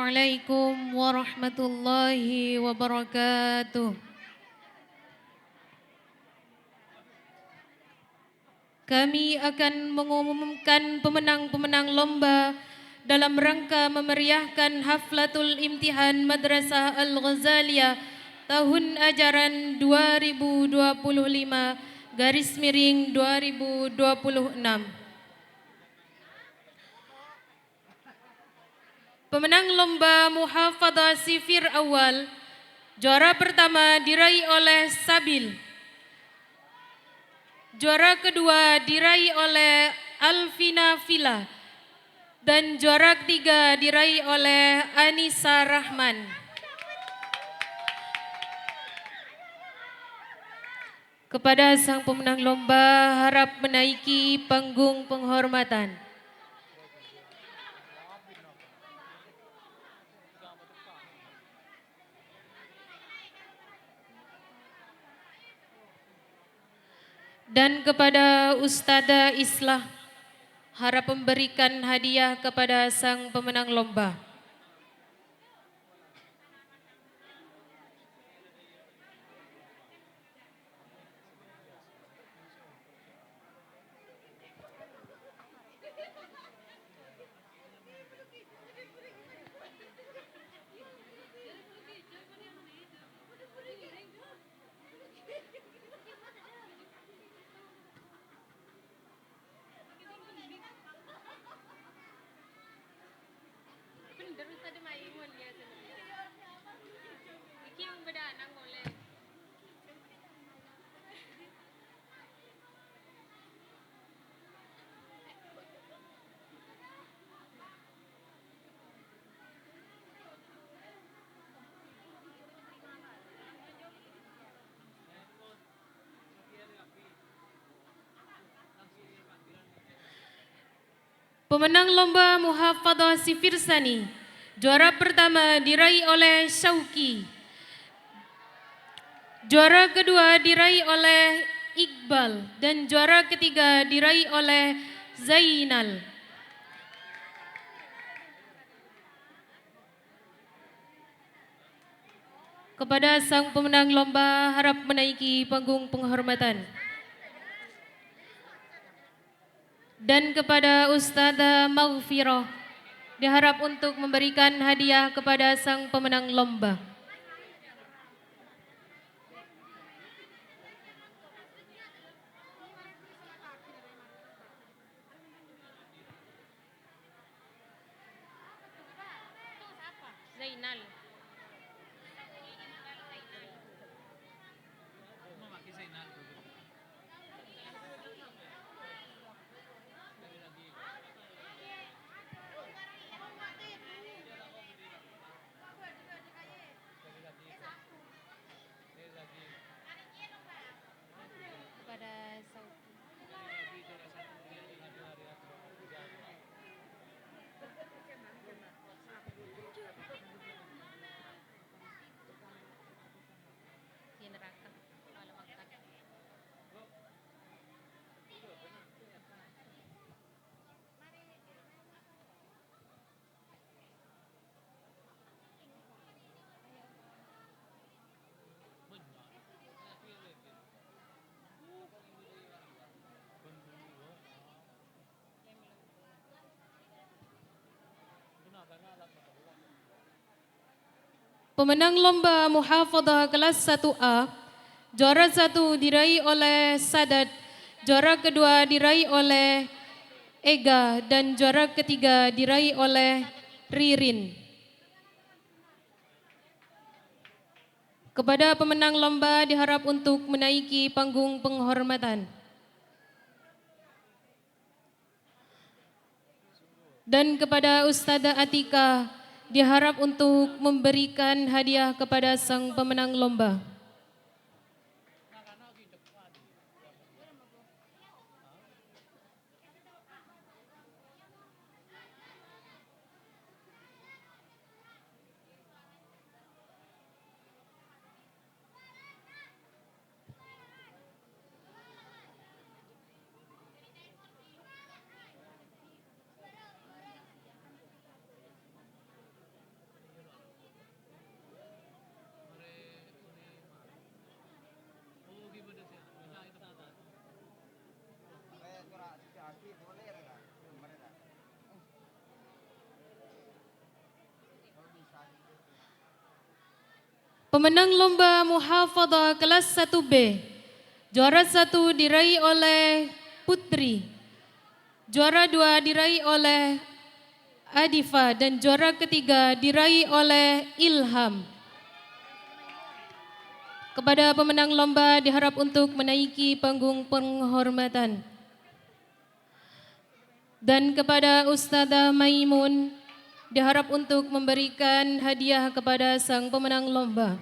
Assalamualaikum warahmatullahi wabarakatuh. Kami akan mengumumkan pemenang-pemenang lomba dalam rangka memeriahkan Haflatul Imtihan Madrasah Al-Ghazaliyah tahun ajaran 2025/2026. Pemenang lomba Muhafadzah Sifir Awal, juara pertama diraih oleh Sabil. Juara kedua diraih oleh Alvina Villa. Dan juara ketiga diraih oleh Anissa Rahman. Kepada sang pemenang lomba harap menaiki panggung penghormatan. Dan kepada Ustadzah Islah harap memberikan hadiah kepada sang pemenang lomba. Pemenang lomba Muhafadzah Sifir Sani, juara pertama diraih oleh Syauki. Juara kedua diraih oleh Iqbal dan juara ketiga diraih oleh Zainal. Kepada sang pemenang lomba harap menaiki panggung penghormatan. Dan kepada Ustadzah Maghfirah diharap untuk memberikan hadiah kepada sang pemenang lomba. Zainal. Pemenang lomba Muhafadzah kelas 1A, juara 1 diraih oleh Sadat, juara kedua diraih oleh Ega, dan juara ketiga diraih oleh Ririn. Kepada pemenang lomba diharap untuk menaiki panggung penghormatan. Dan kepada Ustadzah Atika diharap untuk memberikan hadiah kepada sang pemenang lomba. Pemenang lomba muhafadzah kelas 1B. Juara 1 diraih oleh Putri. Juara 2 diraih oleh Adifa dan juara ketiga diraih oleh Ilham. Kepada pemenang lomba diharap untuk menaiki panggung penghormatan. Dan kepada Ustazah Maimun diharap untuk memberikan hadiah kepada sang pemenang lomba.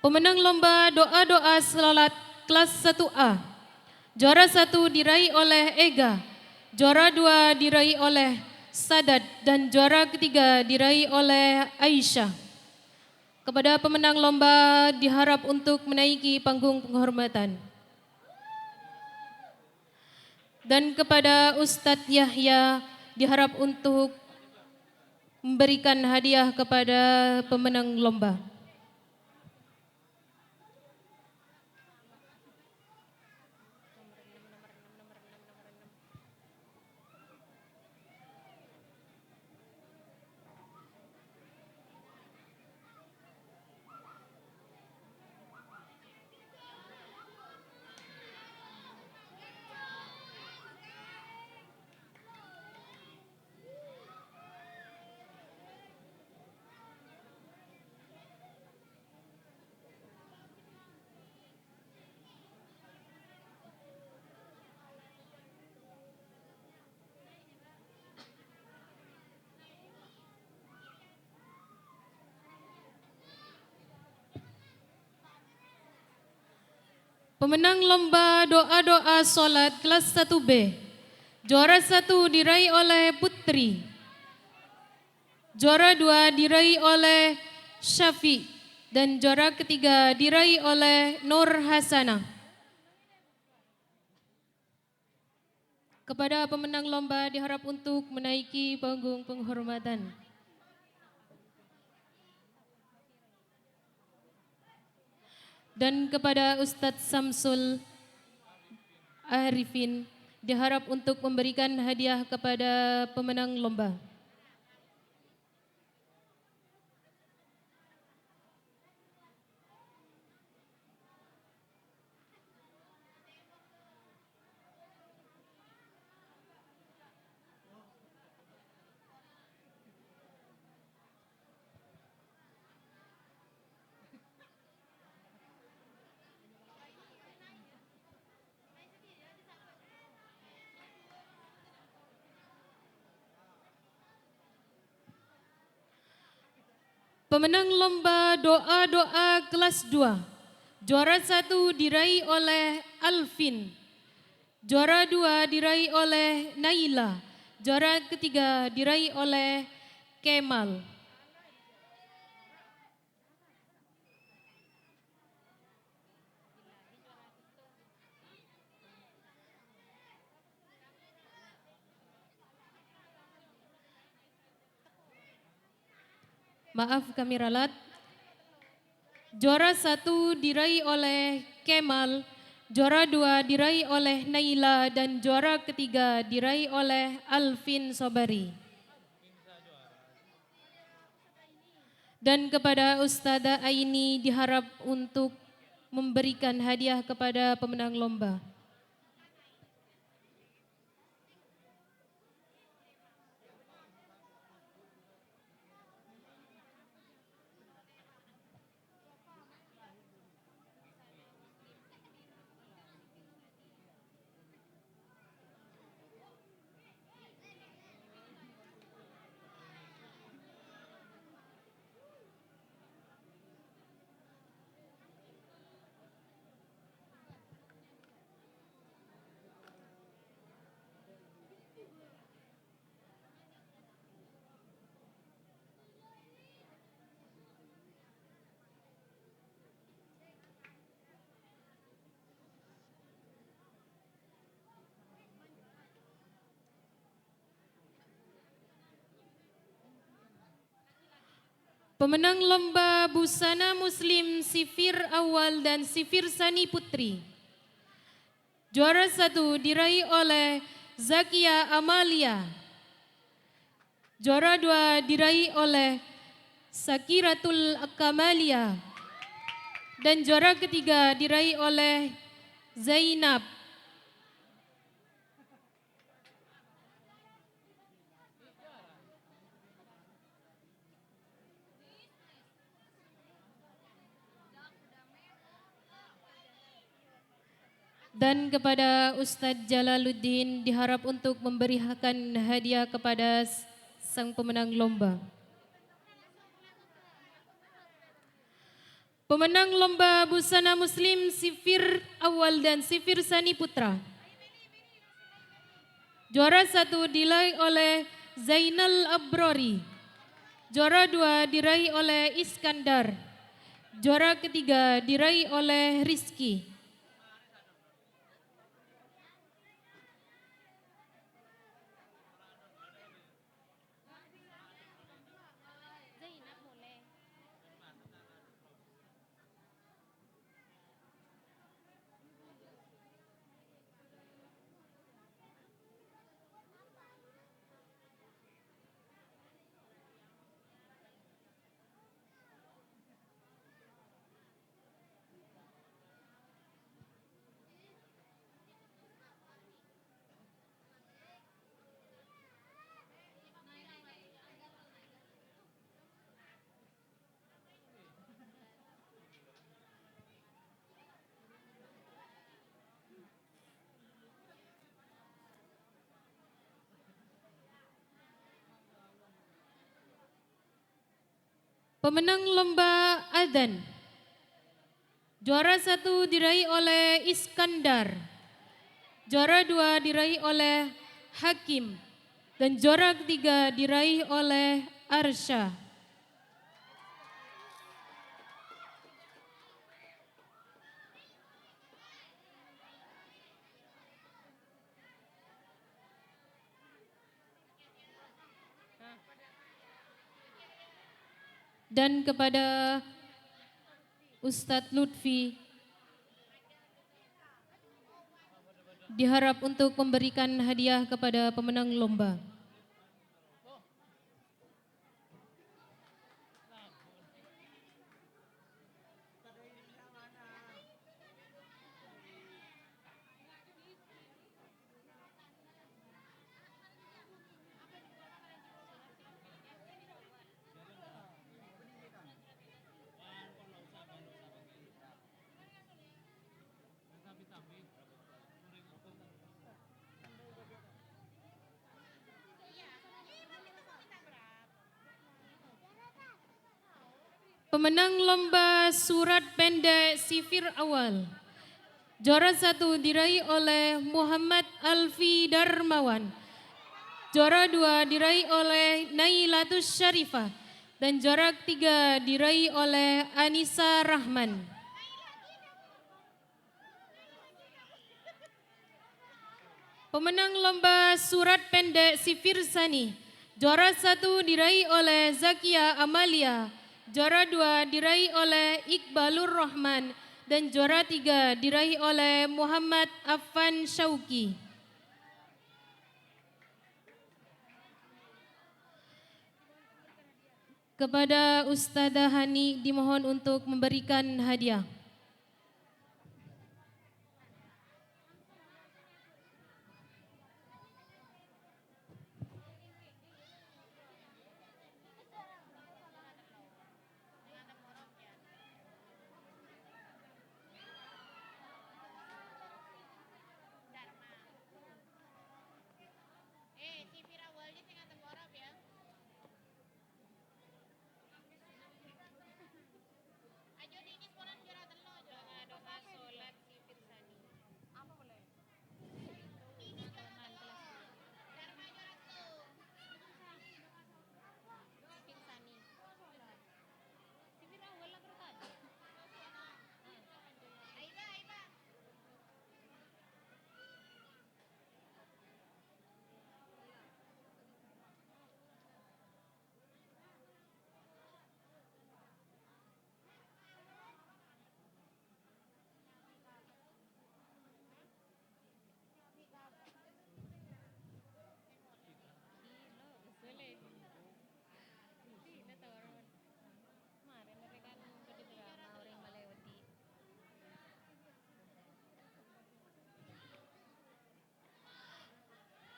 Pemenang lomba doa-doa salat kelas 1A. Juara 1 diraih oleh Ega, juara 2 diraih oleh Sadat dan juara ketiga diraih oleh Aisyah. Kepada pemenang lomba diharap untuk menaiki panggung penghormatan. Dan kepada Ustadz Yahya diharap untuk memberikan hadiah kepada pemenang lomba. Pemenang lomba doa-doa solat kelas 1B. Juara 1 diraih oleh Putri. Juara 2 diraih oleh Syafi dan juara ketiga diraih oleh Nur Hasanah. Kepada pemenang lomba diharap untuk menaiki panggung penghormatan. Dan kepada Ustadz Samsul Arifin diharap untuk memberikan hadiah kepada pemenang lomba. Pemenang lomba doa-doa kelas 2. Juara 1 diraih oleh Alvin. Juara 2 diraih oleh Naila. Juara ketiga diraih oleh Kemal. Maaf kami ralat. Juara 1 diraih oleh Kemal, juara 2 diraih oleh Naila dan juara ketiga diraih oleh Alvin Sobari. Dan kepada Ustazah Aini diharap untuk memberikan hadiah kepada pemenang lomba. Pemenang lomba busana muslim sifir awal dan sifir sani putri. Juara 1 diraih oleh Zakia Amalia. Juara 2 diraih oleh Sakiratul Kamalia. Dan juara ketiga diraih oleh Zainab. Dan kepada Ustadz Jalaluddin diharap untuk memberikan hadiah kepada sang pemenang lomba. Pemenang lomba busana muslim sifir awal dan sifir sani putra. Juara 1 diraih oleh Zainal Abrori. Juara 2 diraih oleh Iskandar. Juara ketiga diraih oleh Rizky. Pemenang lomba adzan. Juara 1 diraih oleh Iskandar. Juara 2 diraih oleh Hakim. Dan juara ketiga diraih oleh Arsha. Dan kepada Ustadz Lutfi diharap untuk memberikan hadiah kepada pemenang lomba. Pemenang lomba surat pendek sifir awal. Juara 1 diraih oleh Muhammad Alfi Darmawan. Juara 2 diraih oleh Nailatus Syarifah. Dan juara ketiga diraih oleh Anissa Rahman. Pemenang lomba surat pendek sifir sani. Juara 1 diraih oleh Zakia Amalia. Juara 2 diraih oleh Iqbalur Rahman dan juara 3 diraih oleh Muhammad Affan Syauki. Kepada Ustadzah Hani dimohon untuk memberikan hadiah.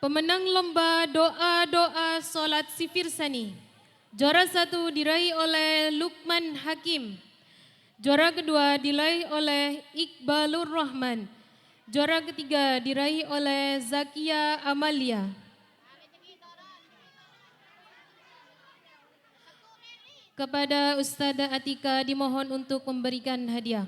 Pemenang lomba doa-doa sholat Sifirsani. Juara 1 diraih oleh Lukman Hakim. Juara kedua diraih oleh Iqbalur Rahman. Juara ketiga diraih oleh Zakia Amalia. Kepada Ustazah Atika dimohon untuk memberikan hadiah.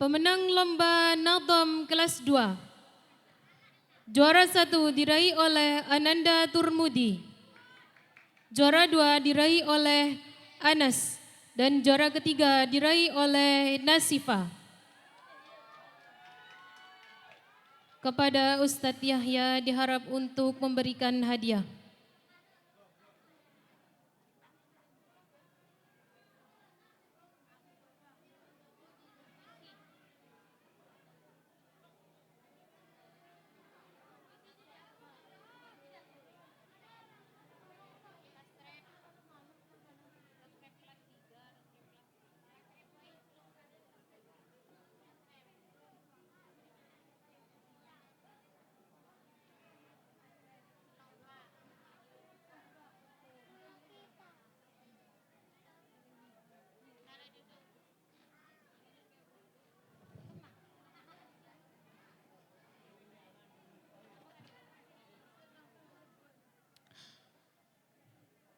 Pemenang lomba Nadham kelas 2. Juara 1 diraih oleh Ananda Turmudi. Juara 2 diraih oleh Anas. Dan juara ketiga diraih oleh Nasifa. Kepada Ustadz Yahya diharap untuk memberikan hadiah.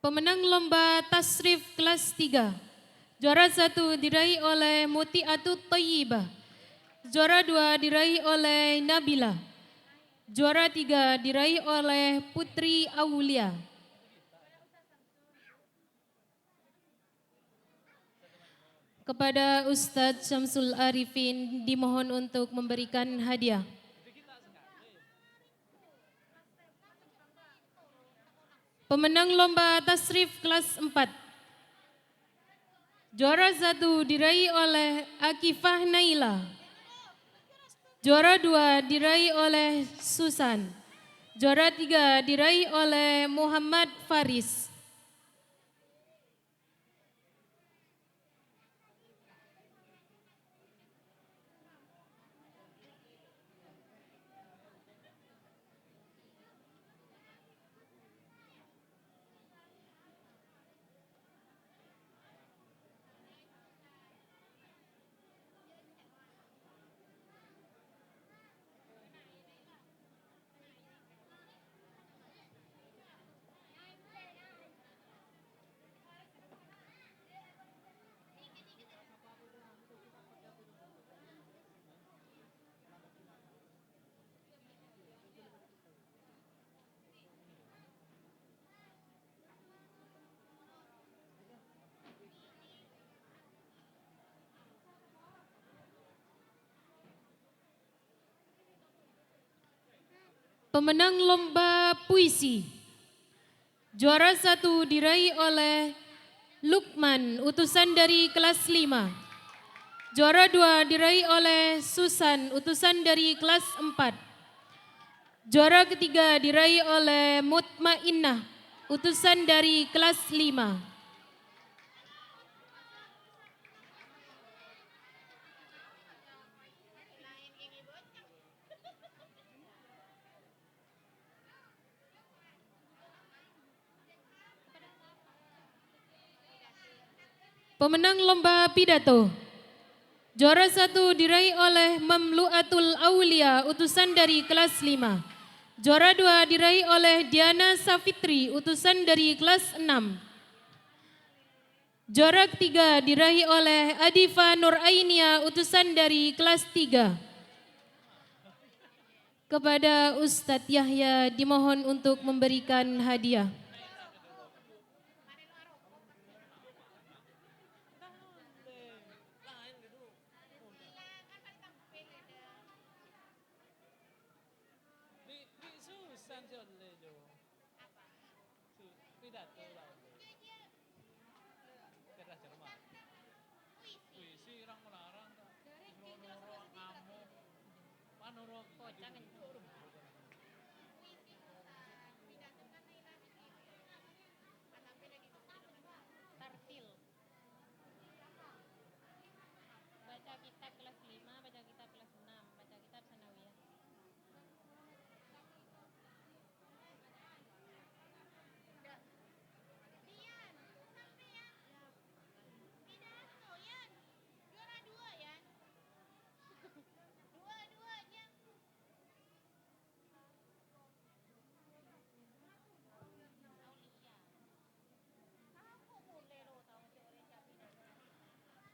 Pemenang lomba tasrif kelas 3. Juara 1 diraih oleh Mutiatut Thayyibah. Juara 2 diraih oleh Nabila. Juara 3 diraih oleh Putri Aulia. Kepada Ustadz Syamsul Arifin dimohon untuk memberikan hadiah. Pemenang lomba tasrif kelas 4. Juara 1 diraih oleh Akifah Naila. Juara 2 diraih oleh Susan. Juara 3 diraih oleh Muhammad Faris. Pemenang lomba puisi. Juara 1 diraih oleh Lukman, utusan dari kelas 5. Juara 2 diraih oleh Susan, utusan dari kelas 4. Juara ketiga diraih oleh Mutmainnah, utusan dari kelas 5. Pemenang lomba pidato. Juara 1 diraih oleh Mamluatul Aulia, utusan dari kelas 5. Juara 2 diraih oleh Diana Safitri, utusan dari kelas 6. Juara ketiga diraih oleh Adifa Nurainia, utusan dari kelas 3. Kepada Ustadz Yahya dimohon untuk memberikan hadiah.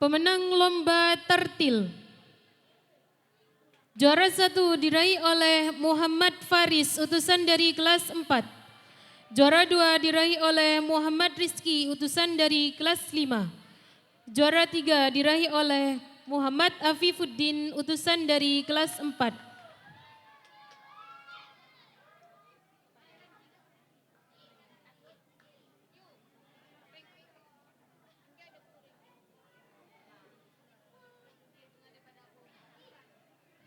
Pemenang lomba tartil. Juara 1 diraih oleh Muhammad Faris, utusan dari kelas 4. Juara 2 diraih oleh Muhammad Rizki, utusan dari kelas 5. Juara 3 diraih oleh Muhammad Afifuddin, utusan dari kelas 4.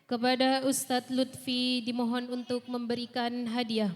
Kepada Ustadz Lutfi dimohon untuk memberikan hadiah.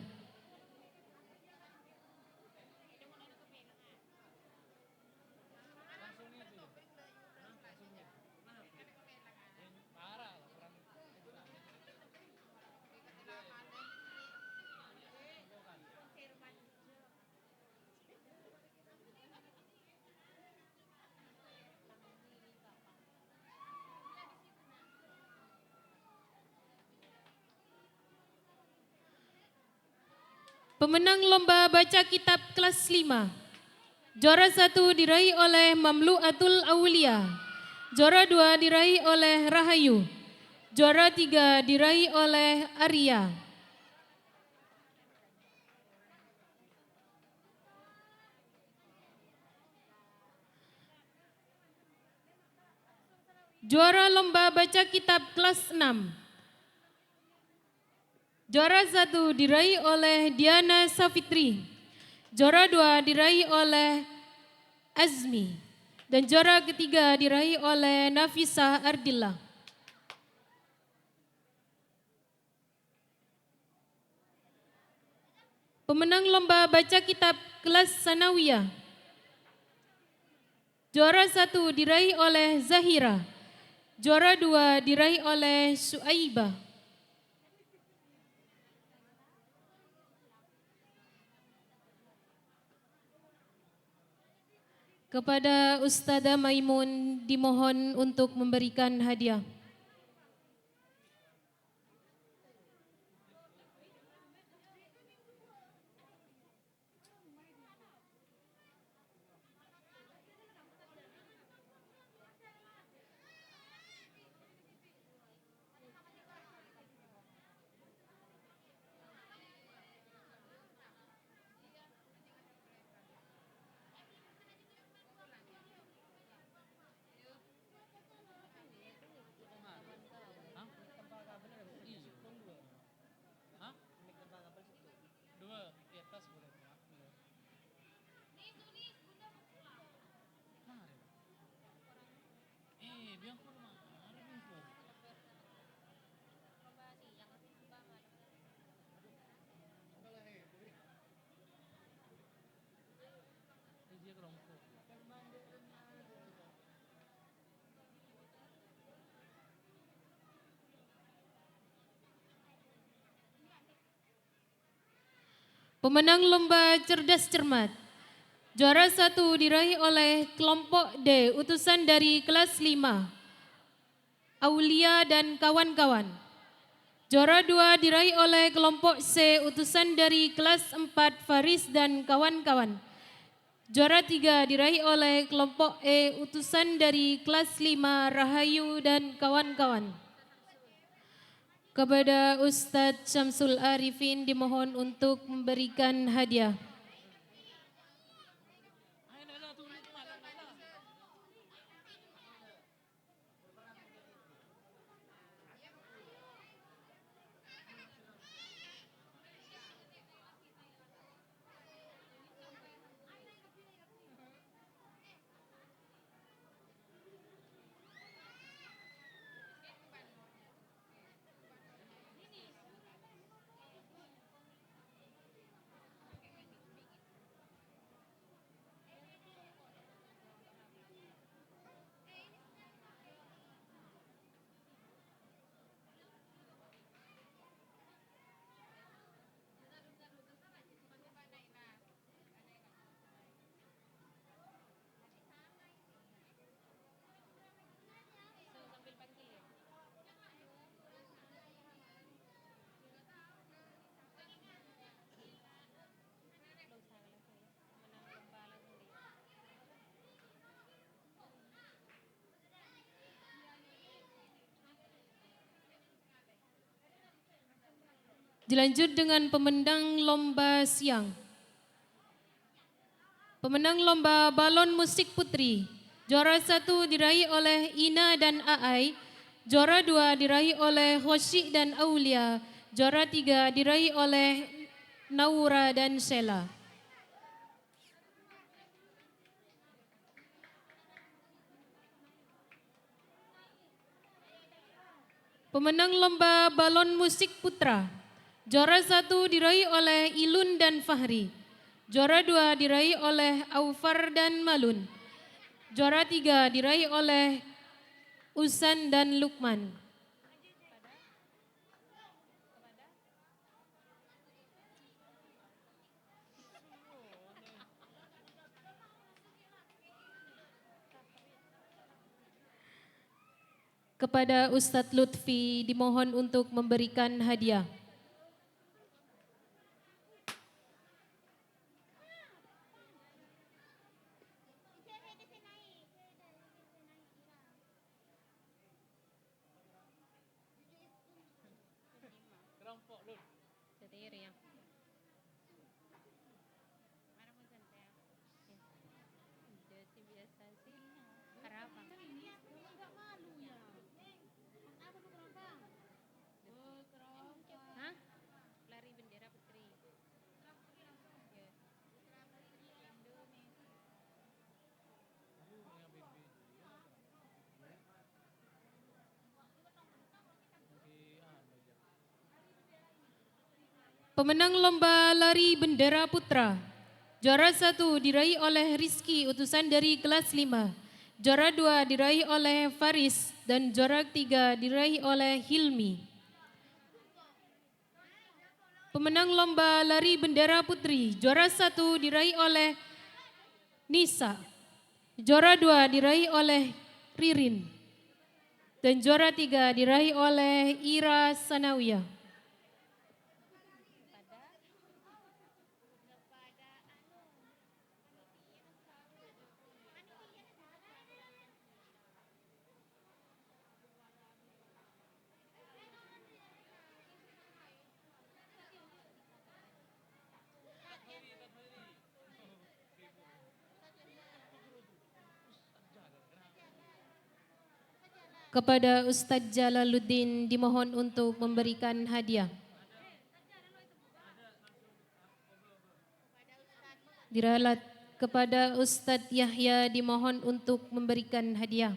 Pemenang lomba baca kitab kelas 5. Juara 1 diraih oleh Mamluatul Aulia. Juara 2 diraih oleh Rahayu. Juara 3 diraih oleh Arya. Juara lomba baca kitab kelas 6. Juara 1 diraih oleh Diana Safitri. Juara 2 diraih oleh Azmi. Dan juara ketiga diraih oleh Nafisah Ardillah. Pemenang lomba baca kitab kelas sanawiyah. Juara 1 diraih oleh Zahira. Juara 2 diraih oleh Suaibah. Kepada Ustadzah Maimun dimohon untuk memberikan hadiah. Pemenang lomba cerdas cermat. Juara 1 diraih oleh kelompok D, utusan dari kelas 5. Aulia dan kawan-kawan. Juara 2 diraih oleh kelompok C, utusan dari kelas 4. Faris dan kawan-kawan. Juara 3 diraih oleh kelompok E utusan dari kelas 5 Rahayu dan kawan-kawan. Kepada Ustadz Syamsul Arifin dimohon untuk memberikan hadiah. Dilanjut dengan pemendang lomba siang. Pemenang lomba balon musik putri. Juara 1 diraih oleh Ina dan Aai. Juara 2 diraih oleh Hoshi dan Aulia. Juara 3 diraih oleh Naura dan Sheila. Pemenang lomba balon musik putra. Juara 1 diraih oleh Ilun dan Fahri. Juara 2 diraih oleh Aufar dan Malun. Juara 3 diraih oleh Usan dan Lukman. Kepada Ustadz Lutfi dimohon untuk memberikan hadiah. Pemenang lomba lari bendera putra. Juara 1 diraih oleh Rizky utusan dari kelas 5. Juara 2 diraih oleh Faris dan juara 3 diraih oleh Hilmi. Pemenang lomba lari bendera putri. Juara 1 diraih oleh Nisa. Juara 2 diraih oleh Ririn. Dan juara 3 diraih oleh Ira Sanawiyah. Kepada Ustadz Jalaluddin dimohon untuk memberikan hadiah. Diralat kepada Ustadz Yahya dimohon untuk memberikan hadiah.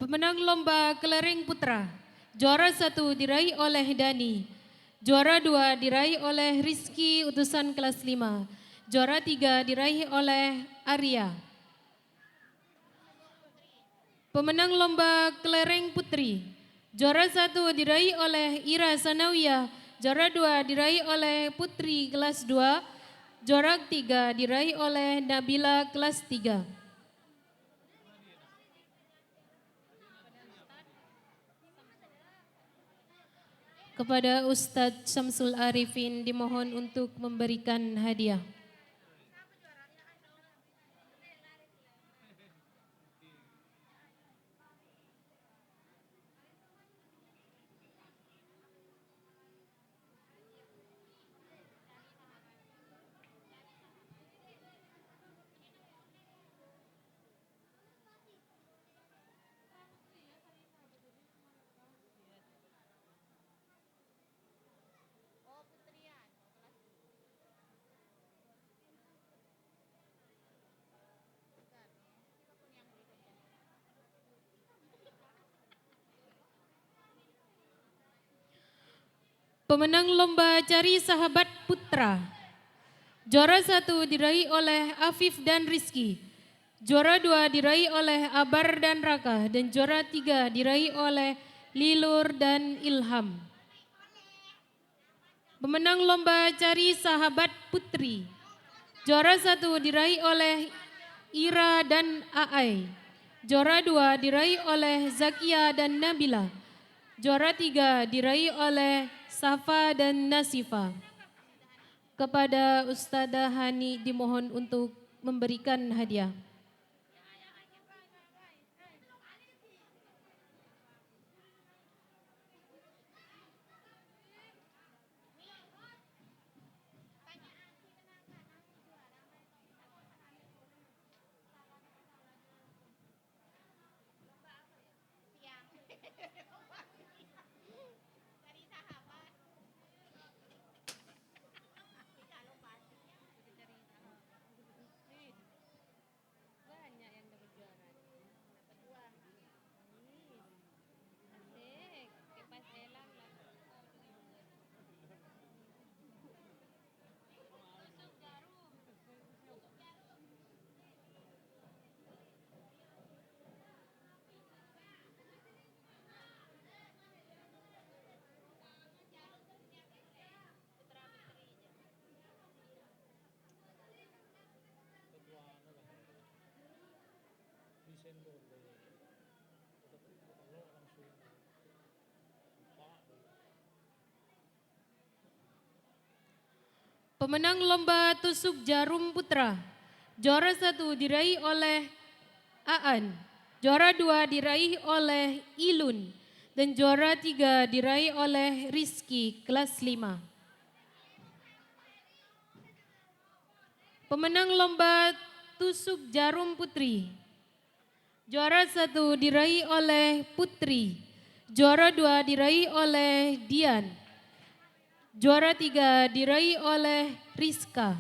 Pemenang lomba kelereng putra. Juara 1 diraih oleh Dani. Juara 2 diraih oleh Rizky utusan kelas 5. Juara 3 diraih oleh Arya. Pemenang lomba kelereng putri. Juara 1 diraih oleh Ira Sanawiyah. Juara 2 diraih oleh Putri kelas 2. Juara 3 diraih oleh Nabila kelas 3. Kepada Ustadz Syamsul Arifin dimohon untuk memberikan hadiah. Pemenang lomba cari sahabat putra. Juara 1 diraih oleh Afif dan Rizky. Juara 2 diraih oleh Abar dan Raka. Dan juara 3 diraih oleh Lilur dan Ilham. Pemenang lomba cari sahabat putri. Juara 1 diraih oleh Ira dan Aai. Juara 2 diraih oleh Zakia dan Nabila. Juara 3 diraih oleh Safa dan Nasifa. Kepada Ustadzah Hani dimohon untuk memberikan hadiah. Pemenang lomba tusuk jarum putra. Juara 1 diraih oleh Aan. Juara 2 diraih oleh Ilun. Dan juara 3 diraih oleh Rizky kelas 5. Pemenang lomba tusuk jarum putri. Juara 1 diraih oleh Putri. Juara 2 diraih oleh Dian. Juara 3 diraih oleh Rizka.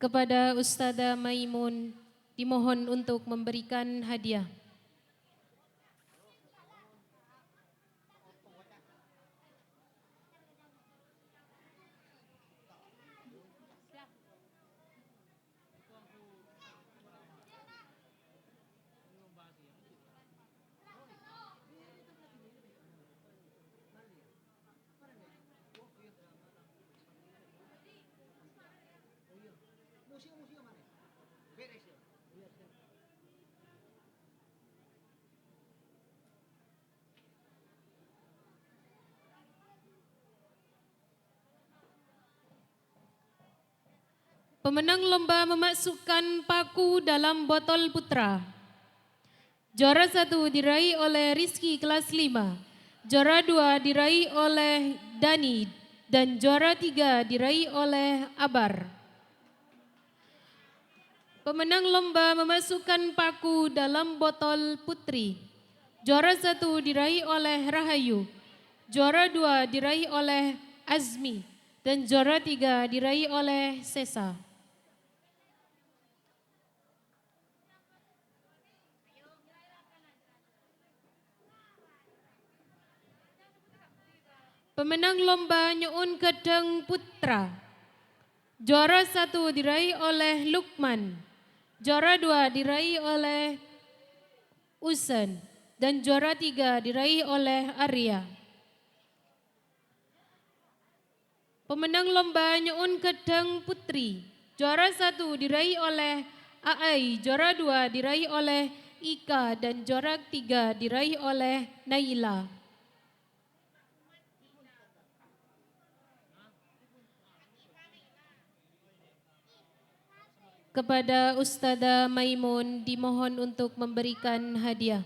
Kepada Ustadzah Maimun dimohon untuk memberikan hadiah. Pemenang lomba memasukkan paku dalam botol putra. Juara 1 diraih oleh Rizky kelas 5. Juara 2 diraih oleh Dani. Dan juara 3 diraih oleh Abar. Pemenang lomba memasukkan paku dalam botol putri. Juara 1 diraih oleh Rahayu. Juara 2 diraih oleh Azmi dan juara 3 diraih oleh Sesa. Pemenang lomba Nyuun Kedeng Putra. Juara 1 diraih oleh Lukman. Juara 2 diraih oleh Usen. Dan juara 3 diraih oleh Arya. Pemenang lomba Nyuun Kedeng Putri. Juara 1 diraih oleh Aai. Juara 2 diraih oleh Ika. Dan juara 3 diraih oleh Naila. Kepada Ustazah Maimun dimohon untuk memberikan hadiah.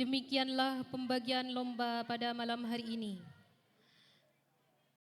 Demikianlah pembagian lomba pada malam hari ini.